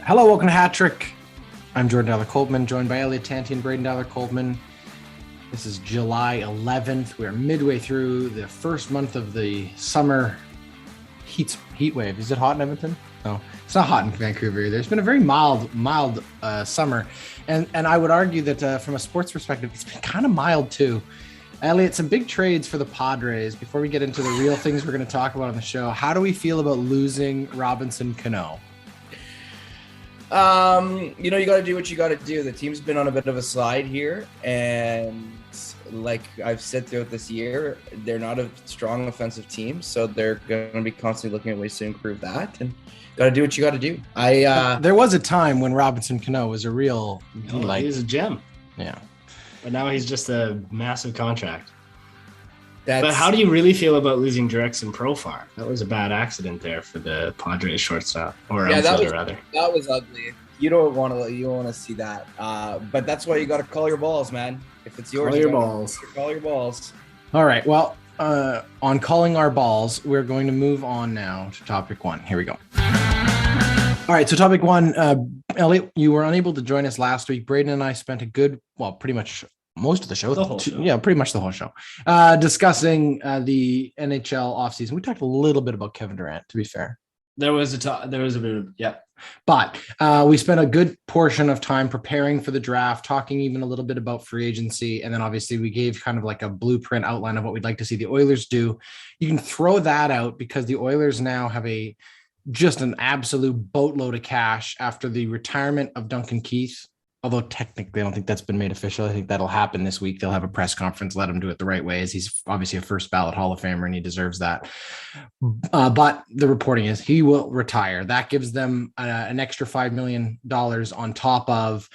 Hello, welcome to Hat Trick. I'm Jordan Dollar-Coltman, joined by Elliott and Braydon Dollar-Coltman. This is July 11th. We're midway through the first month of the summer heat wave. Is it hot in Edmonton? No, it's not hot in Vancouver either. It's been a very mild summer. And I would argue that from a sports perspective, it's been kind of mild too. Elliott, some big trades for the Padres. Before we get into the real things we're going to talk about on the show, how do we feel about losing Robinson Cano? You got to do what you got to do. The team's been on a bit of a slide here, and like I've said throughout this year, they're not a strong offensive team, so they're going to be constantly looking at ways to improve that, and got to do what you got to do. There was a time when Robinson Cano was a real he was a gem. Yeah. But now he's just a massive contract. But how do you really feel about losing Jurickson Profar? That was a bad accident there for the Padres shortstop, rather. That was ugly. You don't want to see that. But that's why you got to call your balls, man. If it's yours, call your balls. All right. Well, on calling our balls, we're going to move on now to topic one. Here we go. All right. So topic one, Elliott, you were unable to join us last week. Braydon and I spent pretty much most of the show. Yeah, pretty much the whole show. Discussing the NHL offseason. We talked a little bit about Kevin Durant, to be fair. There was a bit of, yeah. But we spent a good portion of time preparing for the draft, talking even a little bit about free agency. And then obviously we gave kind of like a blueprint outline of what we'd like to see the Oilers do. You can throw that out because the Oilers now have just an absolute boatload of cash after the retirement of Duncan Keith. Although technically I don't think that's been made official. I think that'll happen this week. They'll have a press conference, let him do it the right way, as he's obviously a first ballot Hall of Famer and he deserves that. But the reporting is he will retire. That gives them an extra $5 million on top of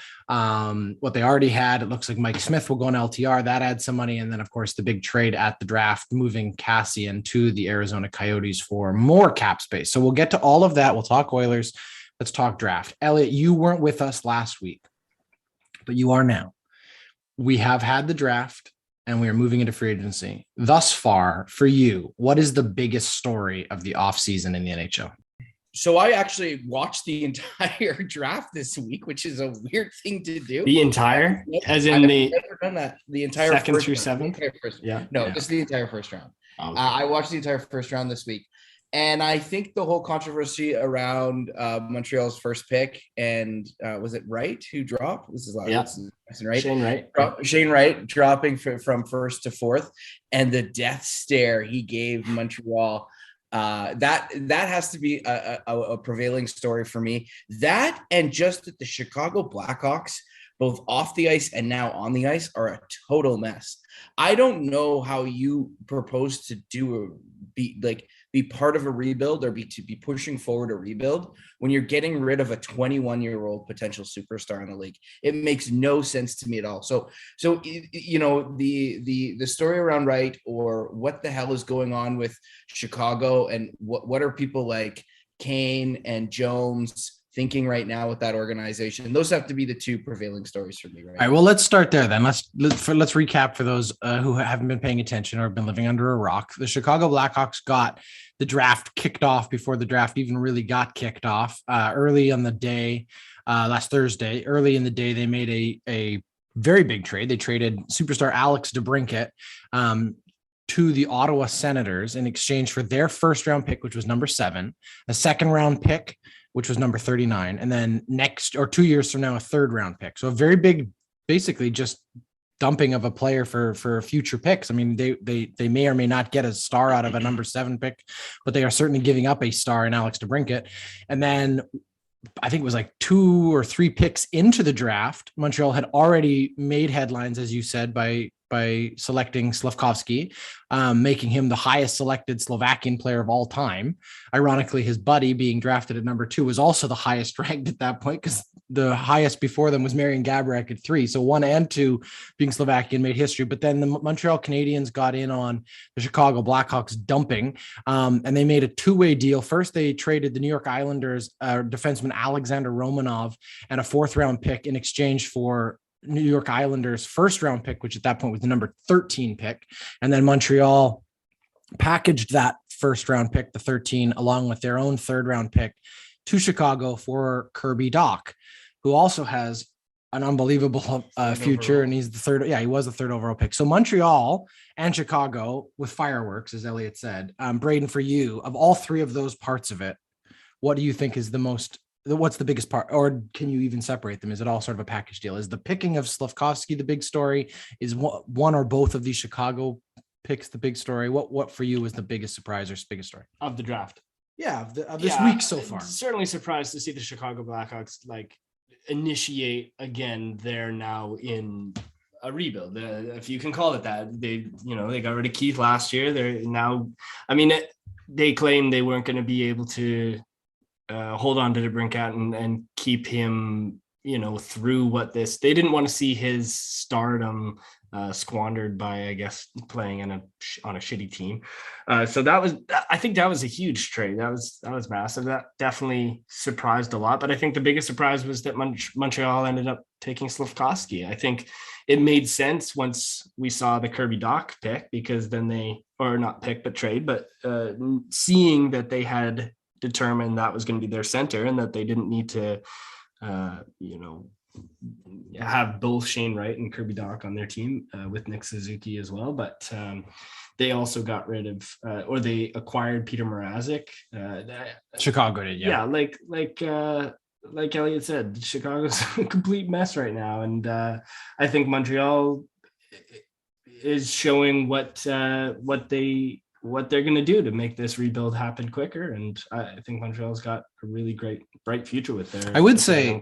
what they already had. It looks like Mike Smith will go on LTR. That adds some money. And then, of course, the big trade at the draft, moving Cassian to the Arizona Coyotes for more cap space. So we'll get to all of that. We'll talk Oilers. Let's talk draft. Elliott, you weren't with us last week, but you are now. We have had the draft and we are moving into free agency. Thus far, for you, what is the biggest story of the offseason in the NHL? So I actually watched the entire draft this week, which is a weird thing to do. The entire? As in I've never done that. The entire second through seventh? Just the entire first round. Okay. I watched the entire first round this week. And I think the whole controversy around Montreal's first pick and was it Wright who dropped? Was his last name? Right? Shane Wright dropping from first to fourth, and the death stare he gave Montreal. That has to be a prevailing story for me. That and just that the Chicago Blackhawks, both off the ice and now on the ice, are a total mess. I don't know how you propose to be part of a rebuild or be pushing forward a rebuild when you're getting rid of a 21-year-old potential superstar in the league. It makes no sense to me at all. So the story around Wright, or what the hell is going on with Chicago, and what are people like Kane and Jones thinking right now with that organization? Those have to be the two prevailing stories for me, right? All right, well, let's start there then. Let's recap for those who haven't been paying attention or have been living under a rock. The Chicago Blackhawks got the draft kicked off before the draft even really got kicked off. Early on the day, last Thursday, early in the day, they made a very big trade. They traded superstar Alex DeBrincat to the Ottawa Senators in exchange for their first round pick, which was number 7, a second round pick, which was number 39. And then 2 years from now, a third round pick. So a very big, basically just dumping of a player for future picks. I mean, they may or may not get a star out of a number 7 pick, but they are certainly giving up a star in Alex DeBrincat. And then I think it was like 2 or 3 picks into the draft, Montreal had already made headlines, as you said, by selecting Slavkovsky, making him the highest selected Slovakian player of all time. Ironically, his buddy being drafted at number 2 was also the highest ranked at that point, because the highest before them was Marian Gaborik at 3. So 1 and 2 being Slovakian made history. But then the Montreal Canadiens got in on the Chicago Blackhawks dumping, and they made a 2-way deal. First, they traded the New York Islanders defenseman Alexander Romanov and a 4th round pick in exchange for New York Islanders first round pick, which at that point was the number 13 pick. And then Montreal packaged that first round pick, the 13, along with their own third round pick, to Chicago for Kirby Dach, who also has an unbelievable future. And he's the third. Yeah, he was the third overall pick. So Montreal and Chicago with fireworks, as Elliott said. Braydon, for you, of all three of those parts of it, what do you think is what's the biggest part? Or can you even separate them? Is it all sort of a package deal? Is the picking of Slafkovsky the big story? Is one or both of these Chicago picks the big story? What for you was the biggest surprise or biggest story of the draft? Yeah, of this week so far. Certainly surprised to see the Chicago Blackhawks initiate again. They're now in a rebuild, if you can call it that. They got rid of Keith last year. They're now, they claimed they weren't going to be able to hold on to DeBrincat and keep him, through they didn't want to see his stardom squandered by, I guess, playing on a shitty team. So I think that was a huge trade. That was massive. That definitely surprised a lot. But I think the biggest surprise was that Montreal ended up taking Slafkovsky. I think it made sense once we saw the Kirby Dach pick, because then seeing that they had determined that was going to be their center and that they didn't need to, have both Shane Wright and Kirby Dach on their team with Nick Suzuki as well. But they also got rid of, or they acquired Peter Mrazek. Chicago did, yeah. Yeah, like Elliott said, Chicago's a complete mess right now. And I think Montreal is showing what they're going to do to make this rebuild happen quicker. And I think Montreal's got a really bright future with their. I would say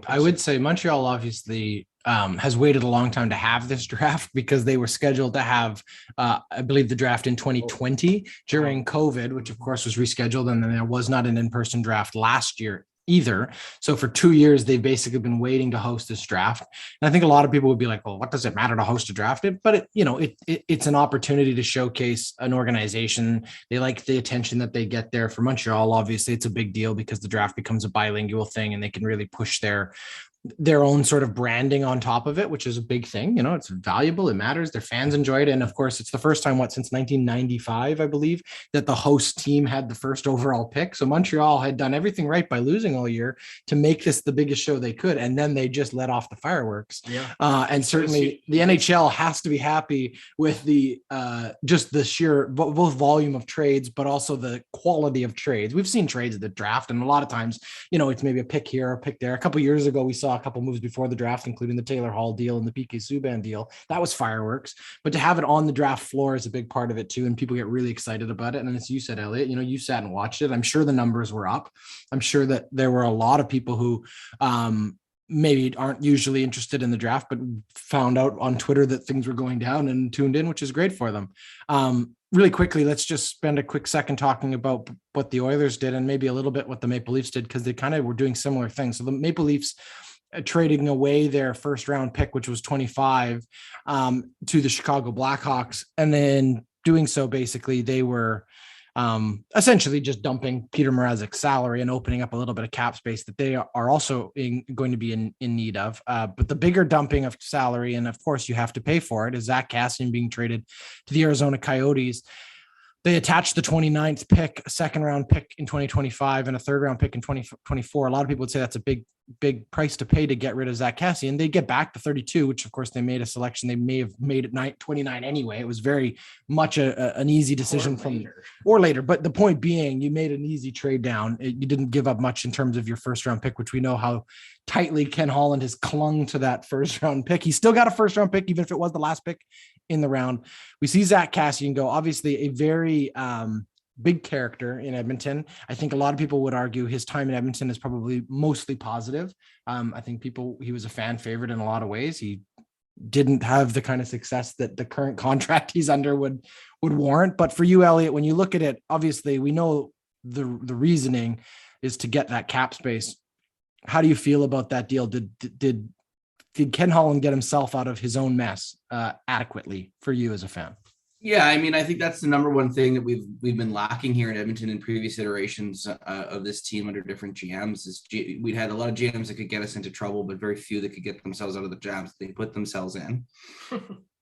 Montreal obviously has waited a long time to have this draft, because they were scheduled to have, I believe, the draft in 2020 during COVID, which of course was rescheduled. And then there was not an in-person draft last year either. So for 2 years, they've basically been waiting to host this draft. And I think a lot of people would be like, well, what does it matter to host a draft? But it's an opportunity to showcase an organization. They like the attention that they get there. For Montreal, obviously, it's a big deal because the draft becomes a bilingual thing and they can really push their own sort of branding on top of it, which is a big thing. It's valuable. It matters. Their fans enjoyed it. And of course, it's the first time, since 1995, I believe, that the host team had the first overall pick. So Montreal had done everything right by losing all year to make this the biggest show they could. And then they just let off the fireworks. Yeah. And certainly the NHL has to be happy with the just the sheer both volume of trades, but also the quality of trades. We've seen trades at the draft, and a lot of times, it's maybe a pick here, a pick there. A couple of years ago, we saw a couple moves before the draft, including the Taylor Hall deal and the PK Subban deal. That was fireworks. But to have it on the draft floor is a big part of it too, and people get really excited about it. And as you said, Elliott, you sat and watched it. I'm sure the numbers were up. I'm sure that there were a lot of people who maybe aren't usually interested in the draft, but found out on Twitter that things were going down and tuned in, which is great for them. Really quickly, let's just spend a quick second talking about what the Oilers did and maybe a little bit what the Maple Leafs did, because they kind of were doing similar things. So the Maple Leafs trading away their first round pick, which was 25, to the Chicago Blackhawks. And then doing so, basically, they were essentially just dumping Peter Mrazek's salary and opening up a little bit of cap space that they are also going to be in need of. But the bigger dumping of salary, and of course you have to pay for it, is Zach Kassian being traded to the Arizona Coyotes. They attached the 29th pick, a second round pick in 2025, and a third round pick in 2024. A lot of people would say that's a big price to pay to get rid of Zach Kassian. They get back the 32, which of course they made a selection. They may have made it 29 anyway. It was very much an easy decision or later. But the point being, you made an easy trade down. You didn't give up much in terms of your first round pick, which we know how tightly Ken Holland has clung to that first round pick. He still got a first round pick, even if it was the last pick in the round. We see Zach Kassian go, obviously a very big character in Edmonton. I think a lot of people would argue his time in Edmonton is probably mostly positive. I think he was a fan favorite in a lot of ways. He didn't have the kind of success that the current contract he's under would warrant. But for you, Elliott, when you look at it, obviously we know the reasoning is to get that cap space. How do you feel about that deal? Did Ken Holland get himself out of his own mess adequately for you as a fan? Yeah, I think that's the number one thing that we've been lacking here in Edmonton in previous iterations of this team under different GMs. We'd had a lot of GMs that could get us into trouble, but very few that could get themselves out of the jams they put themselves in.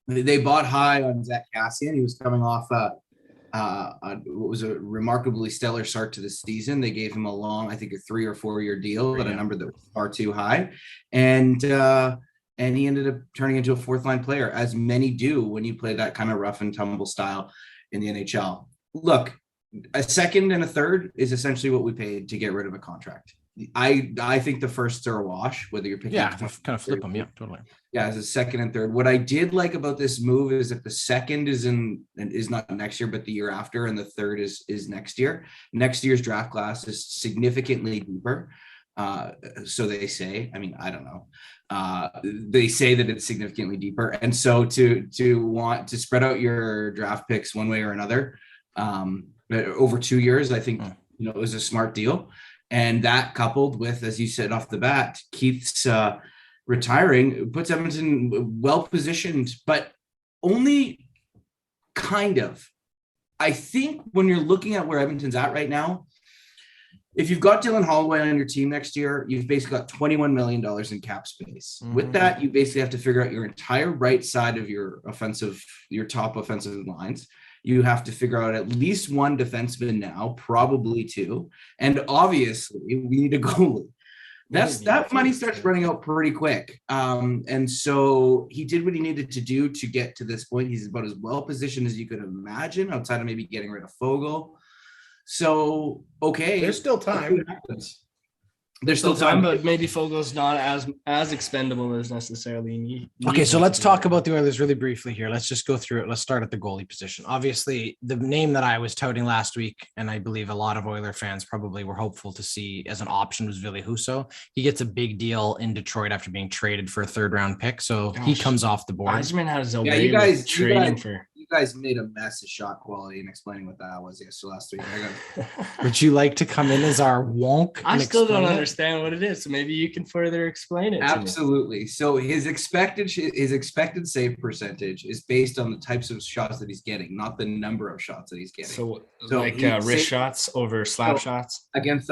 They bought high on Zach Kassian. He was coming off what was a remarkably stellar start to the season. They gave him I think a 3 or 4 year deal at a number that was far too high. And he ended up turning into a fourth line player, as many do when you play that kind of rough and tumble style in the NHL. Look, a second and a third is essentially what we paid to get rid of a contract. I think the firsts are a wash, whether you're picking. Yeah, kind of flip them. Yeah, totally. Yeah, as a second and third. What I did like about this move is that the second is not next year, but the year after, and the third is next year. Next year's draft class is significantly deeper. So they say. I mean, I don't know. They say that it's significantly deeper, and so to want to spread out your draft picks one way or another over 2 years, I think it was a smart deal. And that, coupled with, as you said off the bat, Keith's retiring, puts Edmonton well positioned, but only kind of. I think when you're looking at where Edmonton's at right now, if you've got Dylan Holloway on your team next year, you've basically got $21 million in cap space. Mm-hmm. With that, you basically have to figure out your entire right side of your top offensive lines. You have to figure out at least one defenseman now, probably two. And obviously, we need a goalie. That money starts running out pretty quick. And so he did what he needed to do to get to this point. He's about as well positioned as you could imagine, outside of maybe getting rid of Fogle. So, okay. There's still time. There's still time, but maybe Fogel's not as expendable as necessarily need. Okay, so let's talk about the Oilers really briefly here. Let's just go through it. Let's start at the goalie position. Obviously, the name that I was touting last week, and I believe a lot of Oiler fans probably were hopeful to see as an option, was Ville Husso. He gets a big deal in Detroit after being traded for a third-round pick, so he comes off the board. Heisman has a way of trading for. You guys made a mess of shot quality and explaining what that was last week. Would you like to come in as our wonk? I still don't understand what it is, so maybe you can further explain it. Absolutely. So his expected save percentage is based on the types of shots that he's getting, not the number of shots that he's getting. So like wrist shots over slap shots against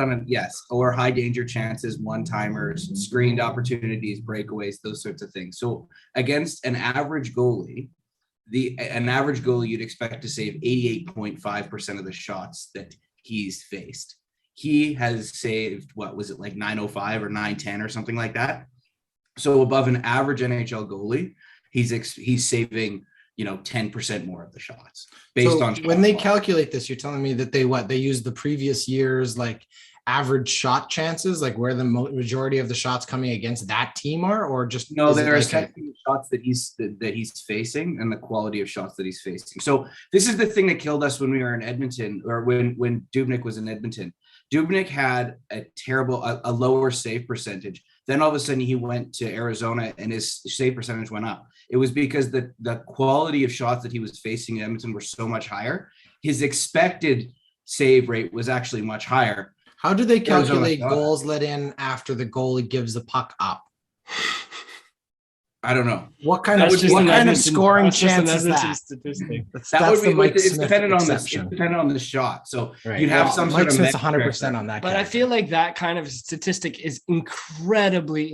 or high danger chances, one-timers, screened opportunities, breakaways, those sorts of things. So against an average goalie, you'd expect to save 88.5% of the shots that he's faced. He has saved, what was it, like 905 or 910 or something like that. So above an average NHL goalie, he's saving 10% more of the shots based on. When they calculate this, you're telling me that they use the previous year's like average shot chances, like where the majority of the shots coming against that team are, or just there are shots that he's facing and the quality of shots that he's facing. So this is the thing that killed us when we were in Edmonton, or when Dubnyk was in Edmonton. Dubnyk had a lower save percentage. Then all of a sudden he went to Arizona and his save percentage went up. It was because the quality of shots that he was facing in Edmonton were so much higher. His expected save rate was actually much higher. How do they calculate goals let in after the goalie gives the puck up? I don't know. What kind of scoring chance is that? Statistic. It's dependent on the shot. So you'd have some Mike Smith's 100% on that. But I feel like that kind of statistic is incredibly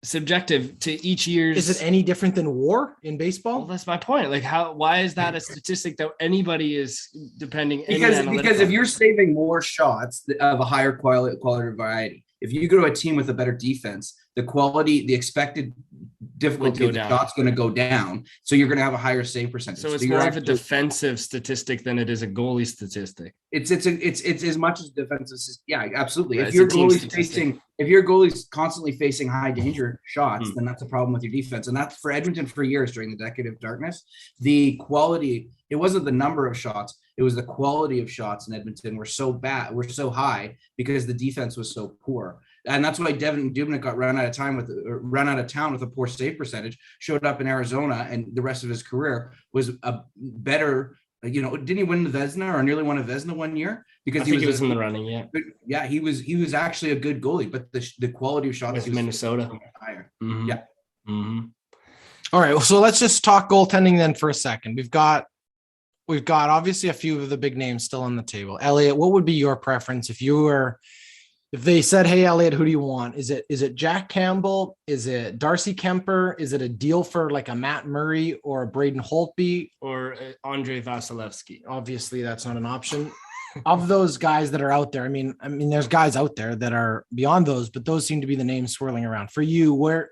subjective to each year's. Is it any different than WAR in baseball? Well, that's my point. Like, why is that a statistic that anybody is depending? Because if you're saving more shots of a higher quality variety, if you go to a team with a better defense, the expected difficulty of the shot's going to go down. So you're going to have a higher save percentage. So it's more of a defensive statistic than it is a goalie statistic. It's as much as defensive. Yeah, absolutely. If your goalie's constantly facing high danger shots, then that's a problem with your defense. And that's for Edmonton for years during the decade of darkness. The quality, it wasn't the number of shots. It was the quality of shots in Edmonton were so high because the defense was so poor. And that's why Devin Dubnyk got run out of town with a poor save percentage, showed up in Arizona, and the rest of his career was a better, didn't he win the Vezina or nearly won a Vezina one year? Because he was in the running, yeah. Yeah, he was actually a good goalie, but the quality of shots with Minnesota higher. Mm-hmm. Yeah. Mm-hmm. All right, so let's just talk goaltending then for a second. We've got obviously a few of the big names still on the table. Elliott, what would be your preference if you were If they said, "Hey, Elliott, who do you want?" Is it Jack Campbell? Is it Darcy Kemper? Is it a deal for like a Matt Murray or a Braden Holtby or Andre Vasilevsky? Obviously, that's not an option. Of those guys that are out there, I mean, there's guys out there that are beyond those, but those seem to be the names swirling around for you. Where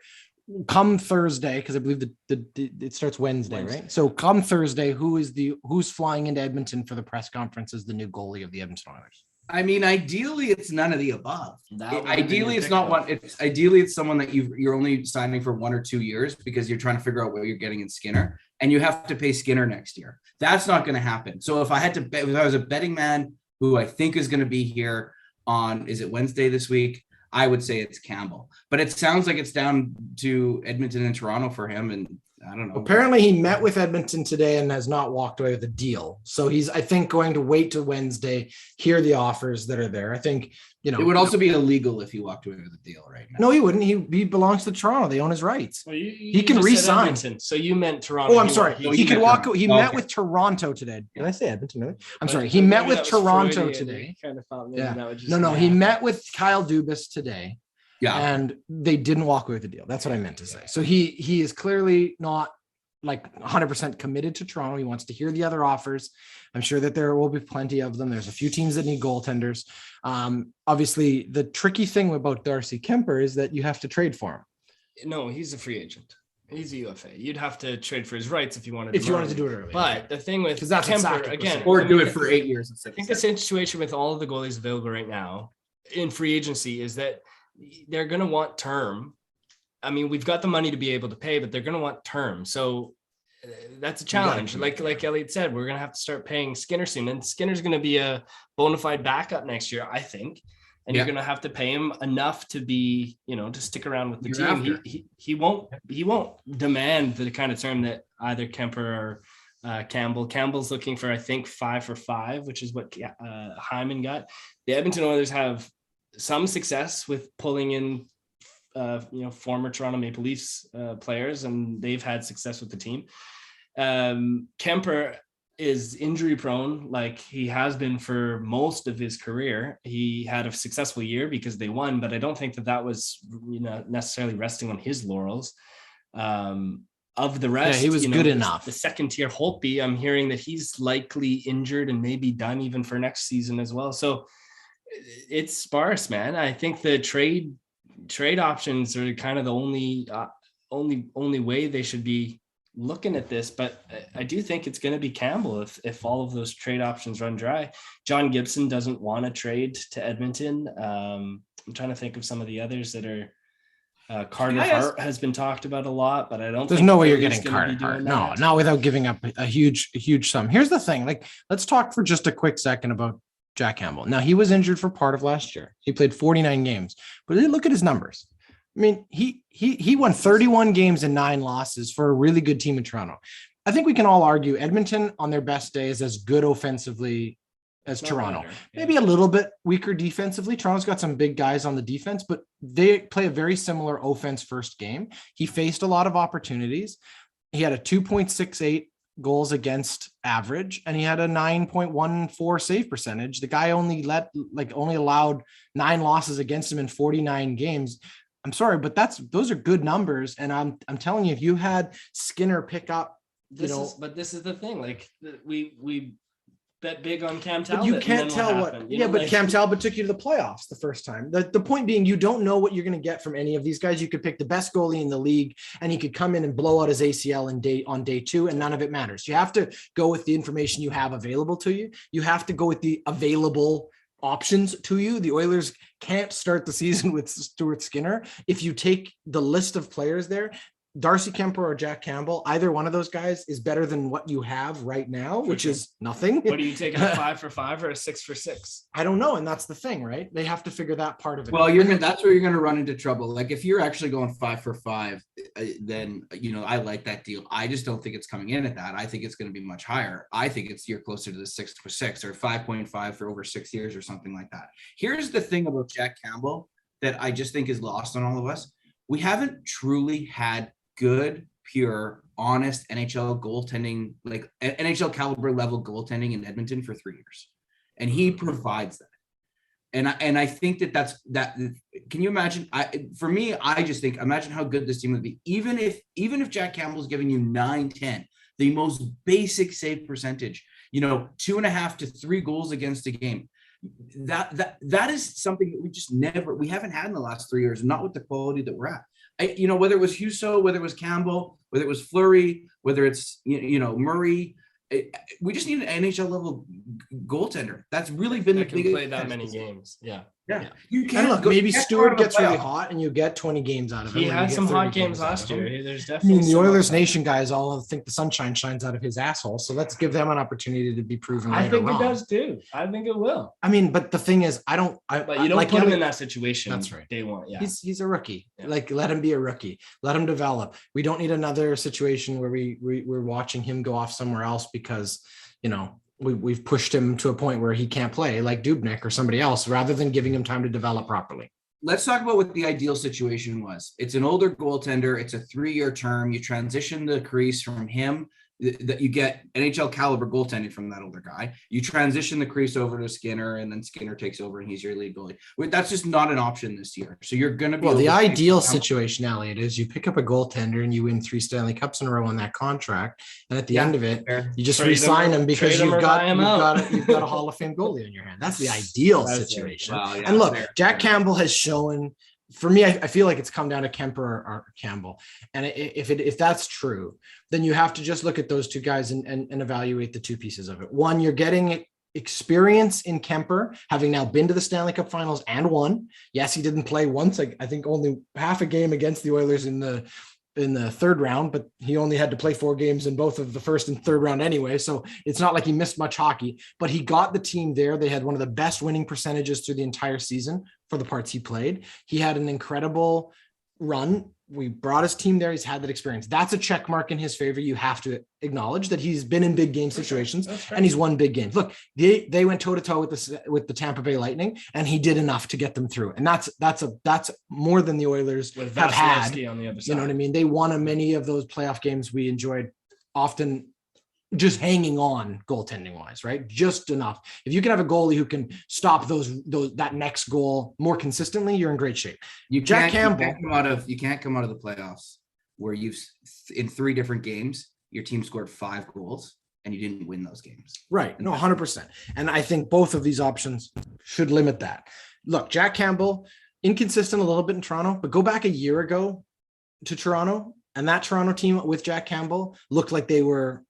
come Thursday, because I believe it starts Wednesday, right? So come Thursday, who's flying into Edmonton for the press conference as the new goalie of the Edmonton Oilers? I mean, ideally, it's none of the above. Ideally, it's not one. It's someone that you're only signing for 1 or 2 years because you're trying to figure out what you're getting in Skinner, and you have to pay Skinner next year. That's not going to happen. So if I was a betting man who I think is going to be here on, is it Wednesday this week? I would say it's Campbell, but it sounds like it's down to Edmonton and Toronto for him, and I don't know. Apparently he met with Edmonton today and has not walked away with a deal. So he's, I think, going to wait till Wednesday, hear the offers that are there. I think, it would also be illegal if he walked away with a deal right now. No, he wouldn't. He belongs to Toronto. They own his rights. Well, he can re-sign. So you meant Toronto. Oh, I'm sorry. He could walk. He met with Toronto today. Did I say Edmonton? Really? I'm sorry. He met with Toronto today. Kind of thought that was just no. He met with Kyle Dubas today. Yeah. And they didn't walk away with the deal. That's what I meant to say. So he is clearly not like 100% committed to Toronto. He wants to hear the other offers. I'm sure that there will be plenty of them. There's a few teams that need goaltenders. Obviously, the tricky thing about Darcy Kemper is that you have to trade for him. No, he's a free agent. He's a UFA. You'd have to trade for his rights if you wanted. If you wanted to do it early. But the thing with that's Kemper again, or do it for 8 years. I think the situation with all of the goalies available right now in free agency is that they're going to want term. I mean, we've got the money to be able to pay, but they're going to want term. So that's a challenge. Like Elliott said, we're going to have to start paying Skinner soon, and Skinner's going to be a bona fide backup next year, I think. And you're going to have to pay him enough to be, to stick around with the team. He won't demand the kind of term that either Kemper or Campbell's looking for, I think 5 for 5, which is what Hyman got. The Edmonton Oilers have some success with pulling in former Toronto Maple Leafs players, and they've had success with the team. Kemper is injury prone, like he has been for most of his career. He had a successful year because they won, but I don't think that was necessarily resting on his laurels. Of the rest, he was good enough. The second tier Holtby, I'm hearing that he's likely injured and maybe done even for next season as well. So it's sparse, man. I think the trade options are kind of the only way they should be looking at this. But I do think it's going to be Campbell if all of those trade options run dry. John Gibson doesn't want to trade to Edmonton. I'm trying to think of some of the others that are. Carter Hart has been talked about a lot, but I don't. There's no way you're getting Carter Hart. No, not without giving up a huge sum. Here's the thing. Let's talk for just a quick second about Jack Campbell. Now, he was injured for part of last year. He played 49 games, but look at his numbers. I mean, he won 31 games and 9 losses for a really good team in Toronto. I think we can all argue Edmonton on their best day is as good offensively as Toronto. Maybe a little bit weaker defensively. Toronto's got some big guys on the defense, but they play a very similar offense first game. He faced a lot of opportunities. He had a 2.68 goals against average, and he had a 9.14 save percentage. The guy only allowed 9 losses against him in 49 games. I'm sorry, but those are good numbers. And I'm telling you, if you had Skinner pick up, but this is the thing. Like we bet big on Cam Talbot. But you can't tell what. But Cam Talbot took you to the playoffs the first time. The point being, you don't know what you're going to get from any of these guys. You could pick the best goalie in the league, and he could come in and blow out his ACL on day 2, and none of it matters. You have to go with the information you have available to you. You have to go with the available options to you. The Oilers can't start the season with Stuart Skinner. If you take the list of players there, Darcy Kemper or Jack Campbell, either one of those guys is better than what you have right now, which is nothing. What are you taking, a 5 for 5 or a 6 for 6? I don't know. And that's the thing, right? They have to figure that part of it. Well, that's where you're going to run into trouble. Like if you're actually going 5 for 5, then, I like that deal. I just don't think it's coming in at that. I think it's going to be much higher. I think you're closer to the 6 for 6 or 5.5 for over 6 years or something like that. Here's the thing about Jack Campbell that I just think is lost on all of us. We haven't truly had good, pure, honest NHL goaltending, like NHL caliber level goaltending in Edmonton for 3 years. And he provides that. And I think that. Can you imagine? I just think, imagine how good this team would be. Even if Jack Campbell's giving you 9-10, the most basic save percentage, 2.5 to 3 goals against a game. That is something that we haven't had in the last 3 years, not with the quality that we're at. Whether it was Husso, whether it was Campbell, whether it was Fleury, whether it's Murray, we just need an NHL level goaltender. That's really been the biggest. Play that many games. Yeah. You can look. Maybe Stewart gets really hot, and you get 20 games out of him. He had some hot games last year. There's definitely. The Oilers Nation guys all think the sunshine shines out of his asshole. So let's give them an opportunity to be proven. I think it does too. I think it will. But the thing is, but you don't put him in that situation. That's right. Day one. Yeah. He's a rookie. Yeah. Let him be a rookie. Let him develop. We don't need another situation where we're watching him go off somewhere else because we've pushed him to a point where he can't play like Dubnyk or somebody else, rather than giving him time to develop properly. Let's talk about what the ideal situation was. It's an older goaltender. It's a 3-year term. You transition the crease from him, that you get NHL caliber goaltending from that older guy. You transition the crease over to Skinner, and then Skinner takes over and he's your lead goalie. That's just not an option this year. So you're going to be the ideal situation, Elliott, is you pick up a goaltender and you win 3 Stanley Cups in a row on that contract, and at the end of it, you just re-sign him because you've got a Hall of Fame goalie on your hand. That's the ideal situation. Well, and look, Jack Campbell has shown. For me, I feel like it's come down to Kemper or Campbell. And if that's true, then you have to just look at those two guys and evaluate the two pieces of it. One, you're getting experience in Kemper, having now been to the Stanley Cup Finals and won. Yes, he didn't play once. I think only half a game against the Oilers in the third round, but he only had to play 4 games in both of the first and third round anyway. So it's not like he missed much hockey, but he got the team there. They had one of the best winning percentages through the entire season for the parts he played. He had an incredible run. We brought his team there. He's had that experience. That's a check mark in his favor. You have to acknowledge that he's been in big game situations and he's won big games. Look, they went toe to toe with the Tampa Bay Lightning, and he did enough to get them through. And that's more than the Oilers have had. On the other side. You know what I mean? They won many of those playoff games we enjoyed, often just hanging on goaltending wise, right? Just enough. If you can have a goalie who can stop that next goal more consistently, you're in great shape. You can't come out of the playoffs where in 3 different games, your team scored 5 goals and you didn't win those games. Right. No, 100%. And I think both of these options should limit that. Look, Jack Campbell, inconsistent a little bit in Toronto, but go back a year ago to Toronto, and that Toronto team with Jack Campbell looked like they were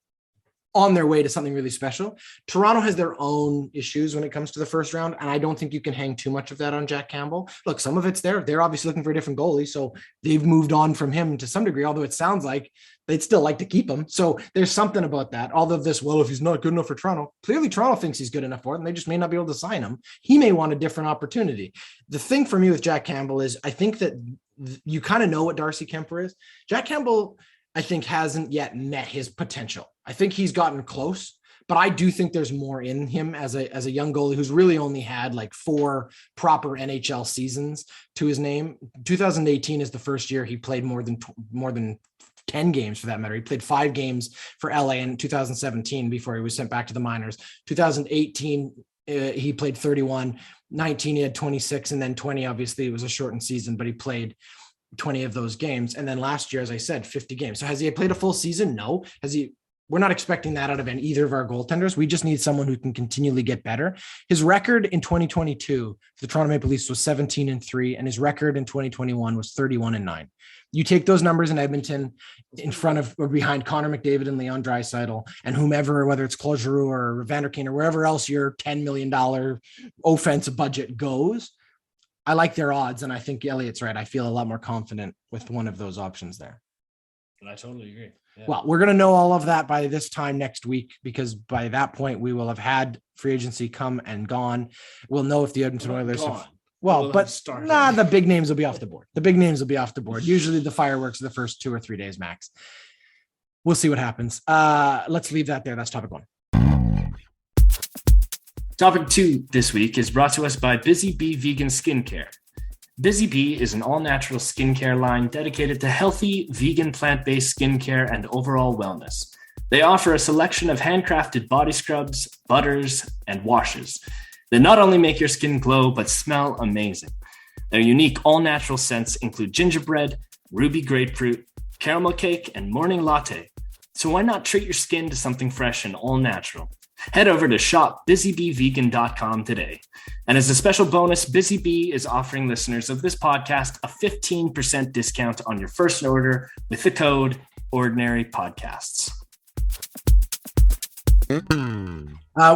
on their way to something really special. Toronto has their own issues when it comes to the first round, and I don't think you can hang too much of that on Jack Campbell. Look, some of it's there. They're obviously looking for a different goalie, so they've moved on from him to some degree, although it sounds like they'd still like to keep him. So there's something about that. All of this, if he's not good enough for Toronto, clearly Toronto thinks he's good enough for it, and they just may not be able to sign him. He may want a different opportunity. The thing for me with Jack Campbell is I think that you kind of know what Darcy Kemper is. Jack Campbell, I think, hasn't yet met his potential. I think he's gotten close, but I do think there's more in him as a young goalie who's really only had like 4 proper NHL seasons to his name. 2018 is the first year he played more than 10 games for that matter. He played 5 games for LA in 2017 before he was sent back to the minors. 2018, he played 31. 19, he had 26, and then 20, obviously it was a shortened season, but he played 20 of those games. And then last year, as I said, 50 games. So has he played a full season? No. We're not expecting that out of either of our goaltenders. We just need someone who can continually get better. His record in 2022, the Toronto Maple Leafs, was 17-3, and his record in 2021 was 31-9. You take those numbers in Edmonton in front of or behind Connor McDavid and Leon Draisaitl and whomever, whether it's Claude Giroux or Vanderkeen or wherever else your $10 million offensive budget goes. I like their odds, and I think Elliott's right. I feel a lot more confident with one of those options there. I totally agree. Yeah. Well, we're going to know all of that by this time next week, because by that point we will have had free agency come and gone. We'll know if the Edmonton Oilers the big names will be off the board. The big names will be off the board. Usually the fireworks are the first 2 or 3 days max. We'll see what happens. Let's leave that there. That's topic 1. Topic 2 this week is brought to us by Busy Bee Vegan Skincare. Busy Bee is an all-natural skincare line dedicated to healthy, vegan, plant-based skincare and overall wellness. They offer a selection of handcrafted body scrubs, butters, and washes. They not only make your skin glow, but smell amazing. Their unique all-natural scents include gingerbread, ruby grapefruit, caramel cake, and morning latte. So why not treat your skin to something fresh and all-natural? Head over to shopbusybeevegan.com today. And as a special bonus, Busy Bee is offering listeners of this podcast a 15% discount on your first order with the code OrdinaryPodcasts.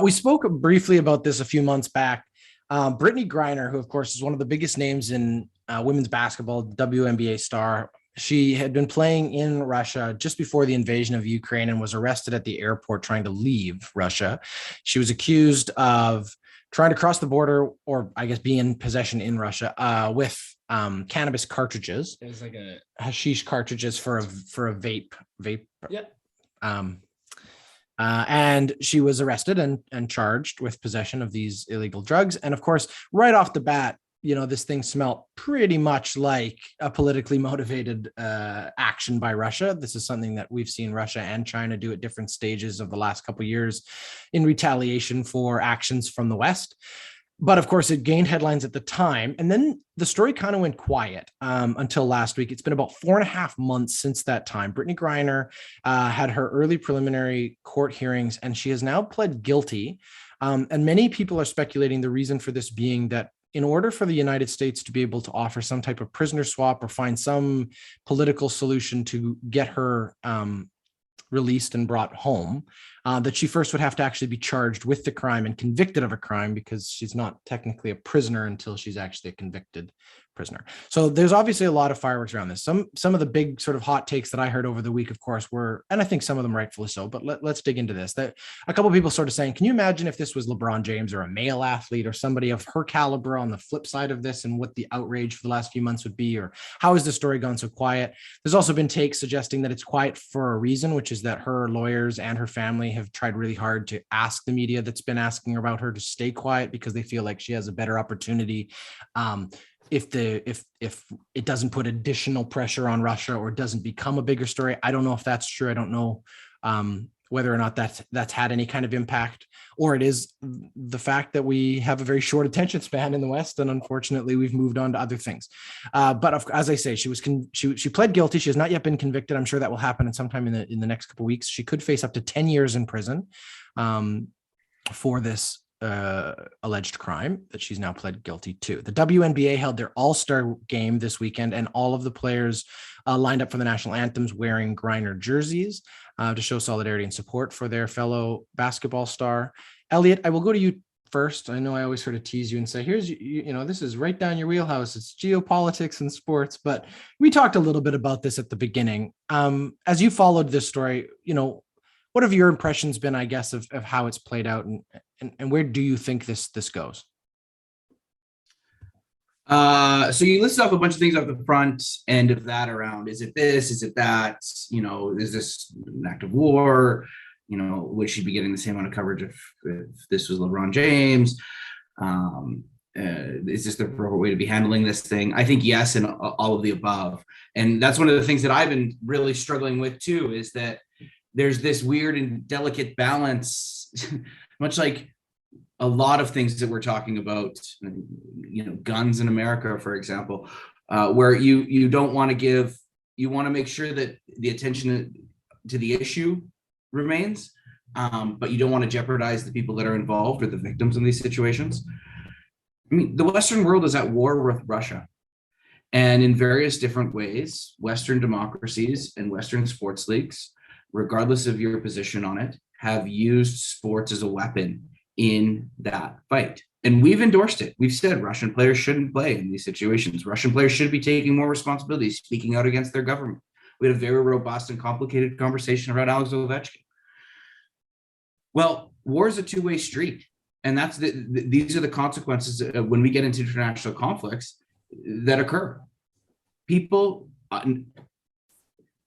We spoke briefly about this a few months back. Brittney Griner, who of course is one of the biggest names in women's basketball, WNBA star. She had been playing in Russia just before the invasion of Ukraine and was arrested at the airport trying to leave Russia. She was accused of trying to cross the border, or I guess being in possession in Russia with cannabis cartridges. It was like a hashish cartridges for a vape. Yeah. And she was arrested and charged with possession of these illegal drugs. And of course, right off the bat, this thing smelled pretty much like a politically motivated action by Russia. This is something that we've seen Russia and China do at different stages of the last couple of years in retaliation for actions from the West. But of course, it gained headlines at the time. And then the story kind of went quiet until last week. It's been about 4.5 months since that time. Brittney Griner had her early preliminary court hearings, and she has now pled guilty. And many people are speculating the reason for this being that in order for the United States to be able to offer some type of prisoner swap or find some political solution to get her released and brought home, that she first would have to actually be charged with the crime and convicted of a crime, because she's not technically a prisoner until she's actually a convicted prisoner. So there's obviously a lot of fireworks around this. Some of the big sort of hot takes that I heard over the week, of course, were, and I think some of them rightfully so, but let's dig into this. That a couple of people sort of saying, can you imagine if this was LeBron James or a male athlete or somebody of her caliber on the flip side of this, and what the outrage for the last few months would be, or how has the story gone so quiet? There's also been takes suggesting that it's quiet for a reason, which is that her lawyers and her family have tried really hard to ask the media that's been asking about her to stay quiet, because they feel like she has a better opportunity if it doesn't put additional pressure on Russia or doesn't become a bigger story. I don't know if that's true. I don't know whether or not that's had any kind of impact, or it is the fact that we have a very short attention span in the West, and unfortunately we've moved on to other things. But as I say, she pled guilty. She has not yet been convicted. I'm sure that will happen in sometime in the next couple of weeks. She could face up to 10 years in prison for this alleged crime that she's now pled guilty to. The WNBA held their all-star game this weekend, and all of the players lined up for the national anthems wearing Griner jerseys to show solidarity and support for their fellow basketball star. Elliott, I will go to you first. I know I always sort of tease you and say, here's, this is right down your wheelhouse. It's geopolitics and sports, but we talked a little bit about this at the beginning. As you followed this story, what have your impressions been, I guess, of how it's played out, and where do you think this goes? So you listed off a bunch of things off the front end of that around, is it this, is it that, is this an act of war? Would she be getting the same amount of coverage if this was LeBron James? Is this the proper way to be handling this thing? I think yes, and all of the above. And that's one of the things that I've been really struggling with too, is that there's this weird and delicate balance, much like a lot of things that we're talking about, guns in America, for example, where you don't want to you want to make sure that the attention to the issue remains, but you don't want to jeopardize the people that are involved or the victims in these situations. I mean, the Western world is at war with Russia. And in various different ways, Western democracies and Western sports leagues, regardless of your position on it, have used sports as a weapon in that fight. And we've endorsed it. We've said Russian players shouldn't play in these situations. Russian players should be taking more responsibility, speaking out against their government. We had a very robust and complicated conversation about Alex Ovechkin. Well, war is a two-way street. And these are the consequences when we get into international conflicts that occur. People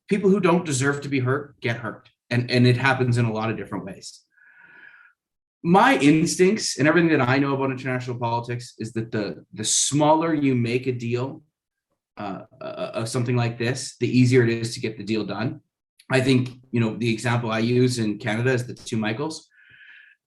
who don't deserve to be hurt get hurt. And it happens in a lot of different ways. My instincts and everything that I know about international politics is that the smaller you make a deal of something like this, the easier it is to get the deal done. I think, the example I use in Canada is the two Michaels.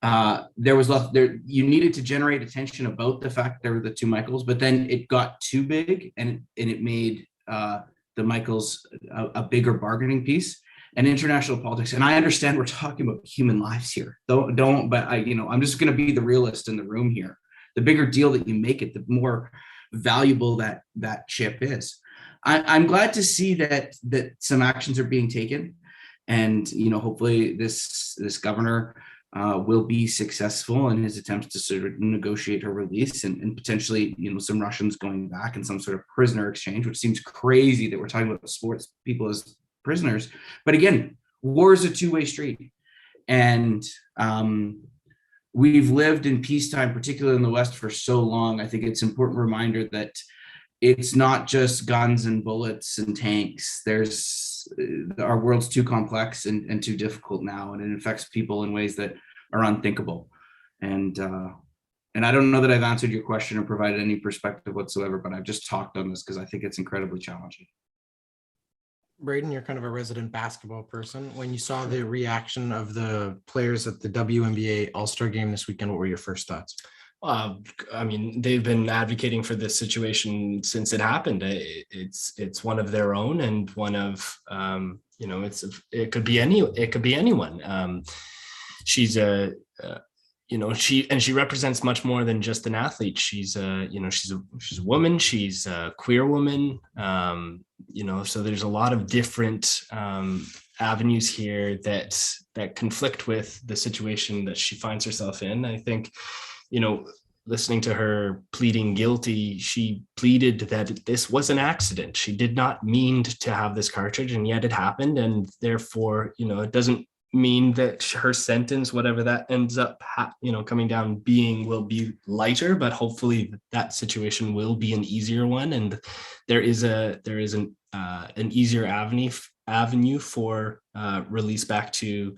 there was there, you needed to generate attention about the fact there were the two Michaels, but then it got too big and it made the Michaels a bigger bargaining piece. And international politics, and I understand we're talking about human lives here. But I'm just going to be the realist in the room here. The bigger deal that you make it, the more valuable that chip is. I'm glad to see that some actions are being taken, and hopefully this governor will be successful in his attempts to sort of negotiate her release and potentially some Russians going back in some sort of prisoner exchange, which seems crazy that we're talking about sports people as prisoners. But again, war is a two-way street, and we've lived in peacetime, particularly in the West, for so long. I think it's an important reminder that it's not just guns and bullets and tanks. Our world's too complex and too difficult now, and it affects people in ways that are unthinkable. And I don't know that I've answered your question or provided any perspective whatsoever, but I've just talked on this because I think it's incredibly challenging. Braydon, you're kind of a resident basketball person. When you saw the reaction of the players at the WNBA All-Star game this weekend, what were your first thoughts? I mean, they've been advocating for this situation since it happened. It's one of their own, and one of it could be anyone. She's she represents much more than just an athlete. She's a woman. She's a queer woman. So there's a lot of different avenues here that conflict with the situation that she finds herself in. I think, listening to her pleading guilty, she pleaded that this was an accident. She did not mean to have this cartridge, and yet it happened. And therefore, it doesn't mean that her sentence, whatever that ends up coming down being, will be lighter, but hopefully that situation will be an easier one, and there is an easier avenue for release back to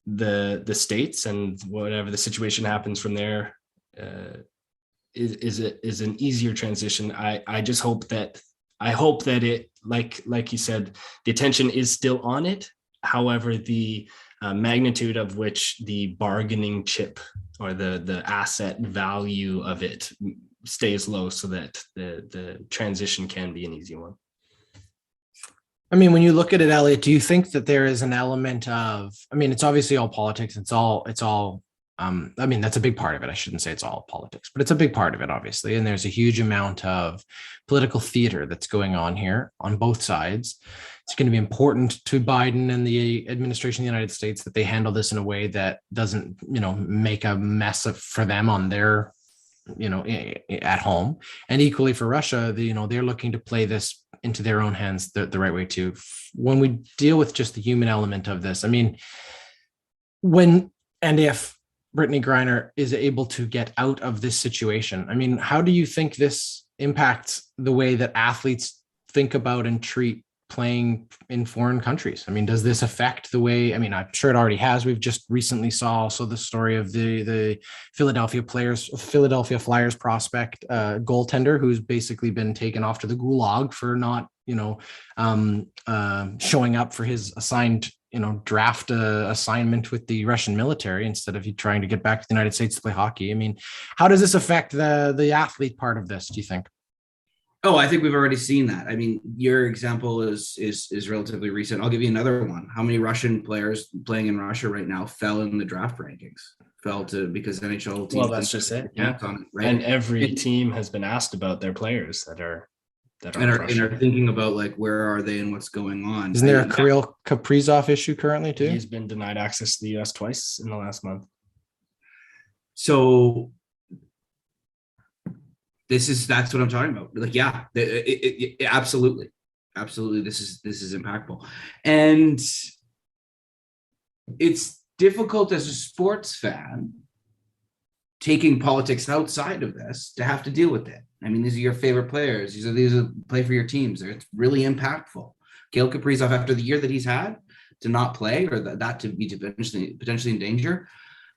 the States, and whatever the situation happens from there is an easier transition. I just hope that it, like you said, the attention is still on it. However, the magnitude of which the bargaining chip or the asset value of it stays low, so that the transition can be an easy one. I mean, when you look at it, Elliott, do you think that there is an element of, it's obviously all politics. It's all, that's a big part of it. I shouldn't say it's all politics, but it's a big part of it, obviously. And there's a huge amount of political theater that's going on here on both sides. It's going to be important to Biden and the administration of the United States that they handle this in a way that doesn't, make a mess for them on their, at home. And equally for Russia, they're looking to play this into their own hands the right way too. When we deal with just the human element of this, when and if Brittney Griner is able to get out of this situation, how do you think this impacts the way that athletes think about and treat playing in foreign countries? Does this affect the way, I'm sure it already has. We've just recently saw also the story of the Philadelphia Flyers prospect goaltender who's basically been taken off to the gulag for not, showing up for his assigned, draft assignment with the Russian military instead of trying to get back to the United States to play hockey. How does this affect the athlete part of this, do you think? Oh, I think we've already seen that. Your example is relatively recent. I'll give you another one. How many Russian players playing in Russia right now fell in the draft rankings? Because NHL teams. Well, that's just it. Yeah. Right? And every team has been asked about their players that are thinking about where are they and what's going on. Isn't there a Kirill Kaprizov issue currently too? He's been denied access to the US twice in the last month. So that's what I'm talking about. Absolutely. This is impactful. And it's difficult as a sports fan taking politics outside of this to have to deal with it. These are your favorite players. These are play for your teams. It's really impactful. Kirill Kaprizov, after the year that he's had, to not play, or that to be potentially in danger.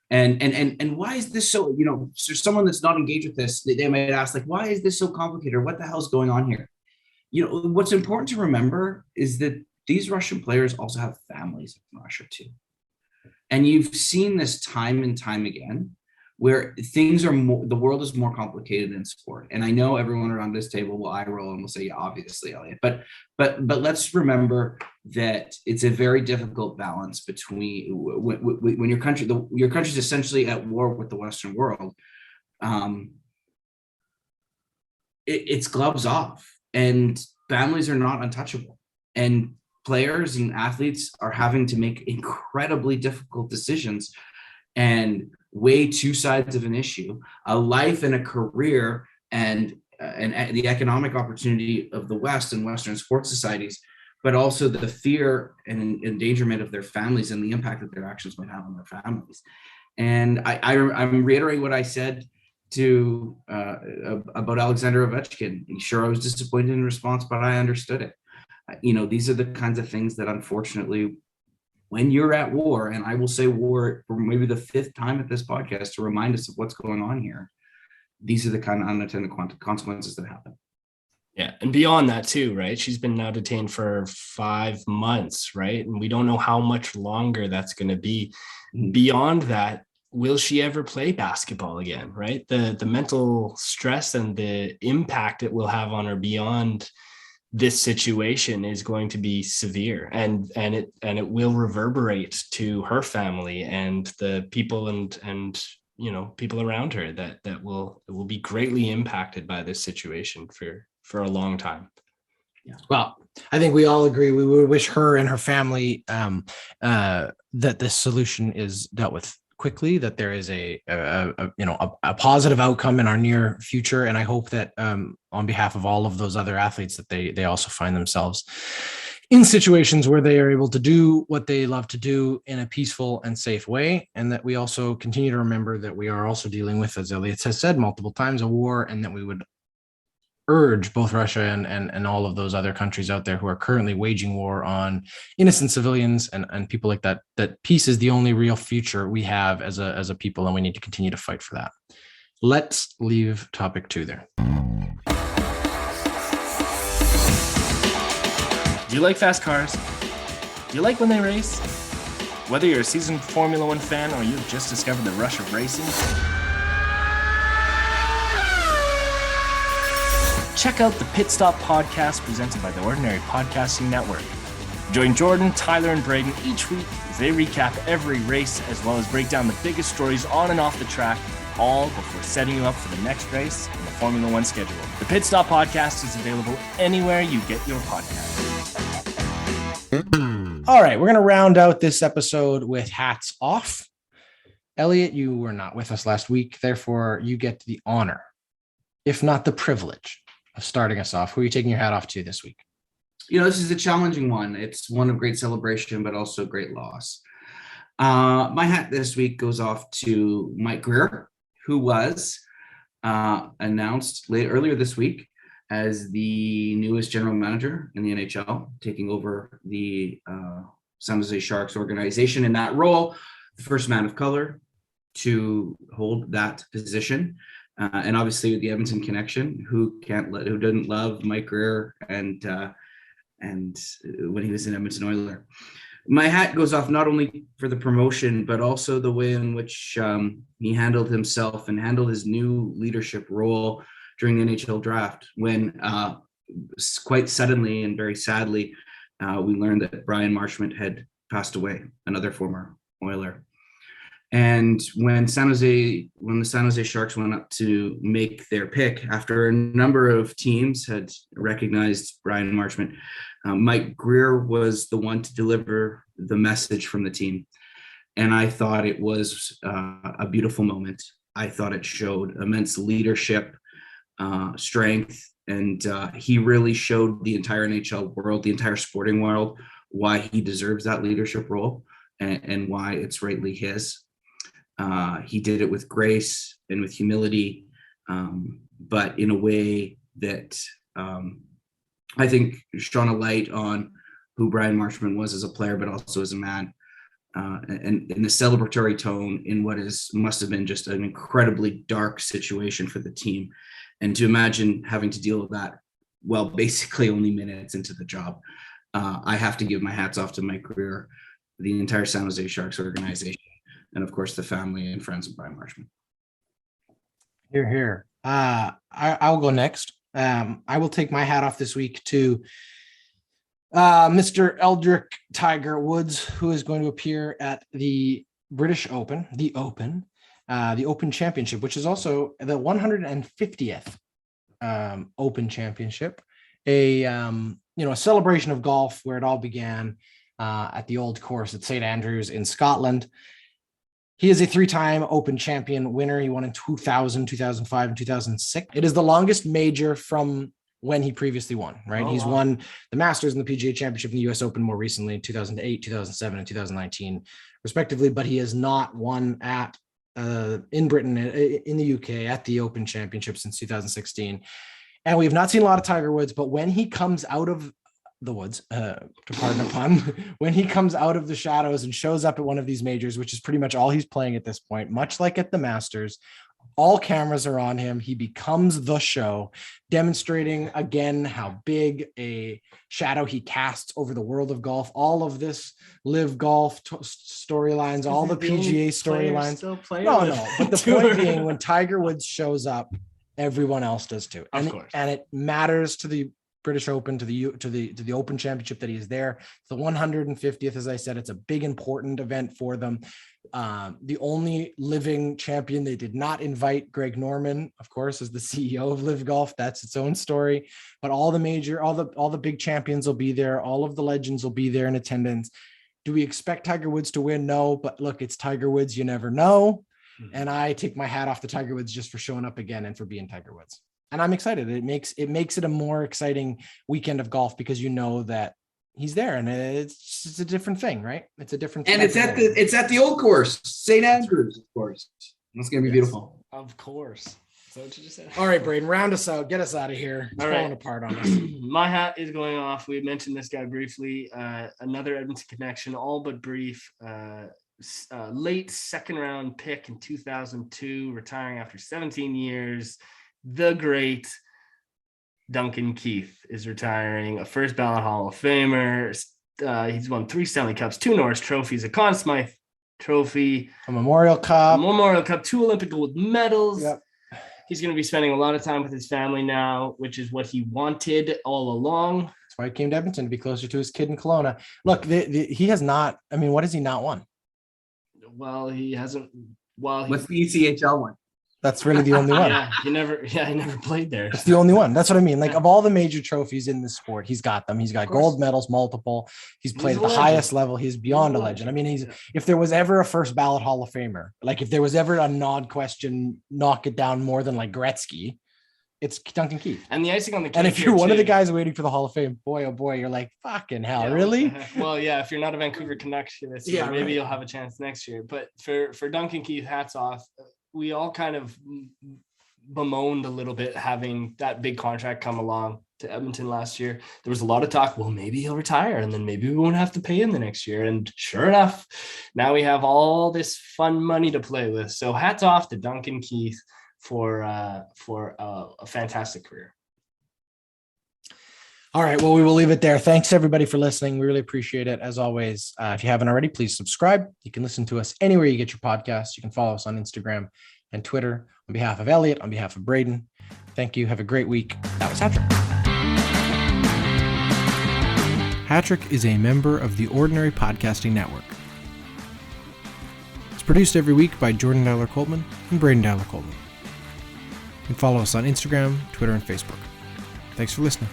And why is this so, so someone that's not engaged with this, they might ask, why is this so complicated? Or what the hell's going on here? What's important to remember is that these Russian players also have families in Russia too. And you've seen this time and time again, where things are more, the world is more complicated than sport. And I know everyone around this table will eye roll and will say, yeah, obviously, Elliott. But let's remember that it's a very difficult balance between when your country's essentially at war with the Western world. It's gloves off, and families are not untouchable, and players and athletes are having to make incredibly difficult decisions and weigh two sides of an issue, a life and a career, and the economic opportunity of the West and Western sports societies, but also the fear and endangerment of their families and the impact that their actions might have on their families. And I'm reiterating what I said to about Alexander Ovechkin. Sure, I was disappointed in response, but I understood it. These are the kinds of things that, unfortunately, when you're at war, and I will say war for maybe the fifth time at this podcast to remind us of what's going on here, these are the kind of unintended consequences that happen. Yeah. And beyond that too, right? She's been now detained for 5 months, right? And we don't know how much longer that's going to be. Mm-hmm. Beyond that, will she ever play basketball again, right? The mental stress and the impact it will have on her beyond this situation is going to be severe, and it will reverberate to her family and the people and people around her that will be greatly impacted by this situation for a long time. Yeah. Well, I think we all agree we would wish her and her family that this solution is dealt with quickly, that there is a positive outcome in our near future. And I hope that on behalf of all of those other athletes, that they also find themselves in situations where they are able to do what they love to do in a peaceful and safe way. And that we also continue to remember that we are also dealing with, as Elliott has said multiple times, a war, and that we would urge both Russia and all of those other countries out there who are currently waging war on innocent civilians and people like that peace is the only real future we have as a people, and we need to continue to fight for that. Let's leave topic 2 there. Do you like fast cars? Do you like when they race? Whether you're a seasoned Formula One fan or you've just discovered the rush of racing, check out the Pit Stop podcast presented by the Ordinary Podcasting Network. Join Jordan, Tyler, and Braden each week as they recap every race as well as break down the biggest stories on and off the track, all before setting you up for the next race in the Formula One schedule. The Pit Stop podcast is available anywhere you get your podcast. All right, we're going to round out this episode with hats off. Elliott, you were not with us last week, therefore you get the honor, if not the privilege, of starting us off. Who are you taking your hat off to this week? This is a challenging one. It's one of great celebration, but also great loss. My hat this week goes off to Mike Grier, who was announced earlier this week as the newest general manager in the NHL, taking over the San Jose Sharks organization. In that role, the first man of color to hold that position. And obviously with the Edmonton connection, who didn't love Mike Grier and when he was an Edmonton Oiler. My hat goes off not only for the promotion, but also the way in which he handled himself and handled his new leadership role during the NHL Draft, when quite suddenly and very sadly, we learned that Brian Marchment had passed away, another former Oiler. And when the San Jose Sharks went up to make their pick, after a number of teams had recognized Brian Marchment, Mike Grier was the one to deliver the message from the team. And I thought it was a beautiful moment. I thought it showed immense leadership, strength, and he really showed the entire NHL world, the entire sporting world, why he deserves that leadership role and why it's rightly his. He did it with grace and with humility, but in a way that I think shone a light on who Brian Marchment was as a player, but also as a man, and in a celebratory tone in what must have been just an incredibly dark situation for the team. And to imagine having to deal with that, well, basically only minutes into the job, I have to give my hats off to Mike Grier. the entire San Jose Sharks organization, and of course the family and friends of Brian Marchman. Here, here. I'll go next. I will take my hat off this week to Mr. Eldrick Tiger Woods, who is going to appear at the British Open, the Open Championship, which is also the 150th Open Championship, a celebration of golf where it all began at the old course at St. Andrews in Scotland. He is a 3-time Open champion winner. He won in 2000, 2005, and 2006. It is the longest major from when he previously won, right? He's won the Masters and the PGA Championship and the US Open more recently in 2008, 2007, and 2019, respectively, but he has not won at in Britain, in the UK, at the Open Championship since 2016. And we have not seen a lot of Tiger Woods, but when he comes out of the woods, to pardon a pun, when he comes out of the shadows and shows up at one of these majors, which is pretty much all he's playing at this point, much like at the Masters, all cameras are on him. He becomes the show, demonstrating again how big a shadow he casts over the world of golf. All of this live golf storylines, all the PGA storylines. No, but the point being, when Tiger Woods shows up, everyone else does too. And, of course. And it matters to the British Open, to the Open Championship that he is there. It's the 150th, as I said. It's a big, important event for them. The only living champion, they did not invite Greg Norman, of course, as the CEO of Live Golf. That's its own story. But all the big champions will be there. All of the legends will be there in attendance. Do we expect Tiger Woods to win? No, but look, it's Tiger Woods. You never know. And I take my hat off to Tiger Woods just for showing up again and for being Tiger Woods. And I'm excited. It makes it a more exciting weekend of golf because you know that he's there, and it's just a different thing, right? It's a different. And it's at the old course, St. Andrews, of course. That's gonna be beautiful. Of course. Is that what you just said? All right, Braden, round us out. Get us out of here. It's falling apart on us. My hat is going off. We mentioned this guy briefly. Another Edmonton connection, all but brief. Late second round pick in 2002, retiring after 17 years. The great Duncan Keith is retiring, a first ballot Hall of Famer. He's won 3 Stanley Cups, 2 Norris trophies, a Conn Smythe trophy, a Memorial Cup, 2 Olympic gold medals. Yep. He's going to be spending a lot of time with his family now, which is what he wanted all along. That's why he came to Edmonton, to be closer to his kid in Kelowna. Look, he has not. I mean, what has he not won? Well, he hasn't. What's the ECHL one? That's really the only one. He never played there. It's the only one. That's what I mean. Like, of all the major trophies in the sport, he's got them. He's got gold medals, multiple. He's played at the highest level. He's beyond a legend. I mean, if there was ever a first ballot Hall of Famer, like if there was ever a non-question, knock it down more than like Gretzky, it's Duncan Keith. And the icing on the cake. And if you're one of the guys waiting for the Hall of Fame, boy, oh boy, you're like, fucking hell, really? Well, yeah, if you're not a Vancouver Canucks this year, maybe you'll have a chance next year. But for Duncan Keith, hats off. We all kind of bemoaned a little bit having that big contract come along to Edmonton last year. There was a lot of talk, well, maybe he'll retire and then maybe we won't have to pay him the next year. And sure enough, now we have all this fun money to play with. So hats off to Duncan Keith for a fantastic career. All right. Well, we will leave it there. Thanks everybody for listening. We really appreciate it. As always, if you haven't already, please subscribe. You can listen to us anywhere you get your podcasts. You can follow us on Instagram and Twitter. On behalf of Elliott, on behalf of Braden, thank you. Have a great week. That was Hatrick. Hatrick is a member of the Ordinary Podcasting Network. It's produced every week by Jordan Dowler Coltman and Braden Dowler Coltman. You can follow us on Instagram, Twitter, and Facebook. Thanks for listening.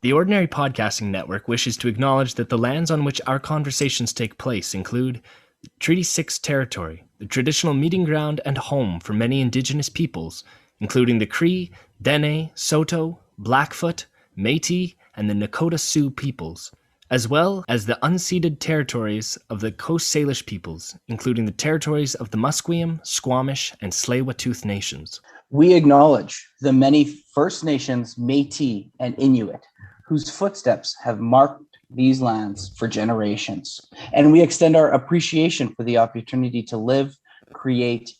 The Ordinary Podcasting Network wishes to acknowledge that the lands on which our conversations take place include Treaty 6 territory, the traditional meeting ground and home for many Indigenous peoples, including the Cree, Dene, Saulteaux, Blackfoot, Métis, and the Nakota Sioux peoples, as well as the unceded territories of the Coast Salish peoples, including the territories of the Musqueam, Squamish, and Tsleil-Waututh nations. We acknowledge the many First Nations, Métis, and Inuit, whose footsteps have marked these lands for generations, and we extend our appreciation for the opportunity to live, create,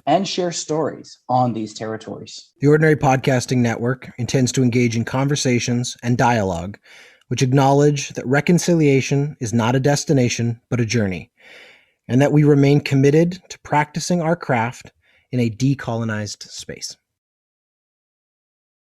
and share stories on these territories. The Ordinary Podcasting Network intends to engage in conversations and dialogue which acknowledge that reconciliation is not a destination, but a journey, and that we remain committed to practicing our craft in a decolonized space.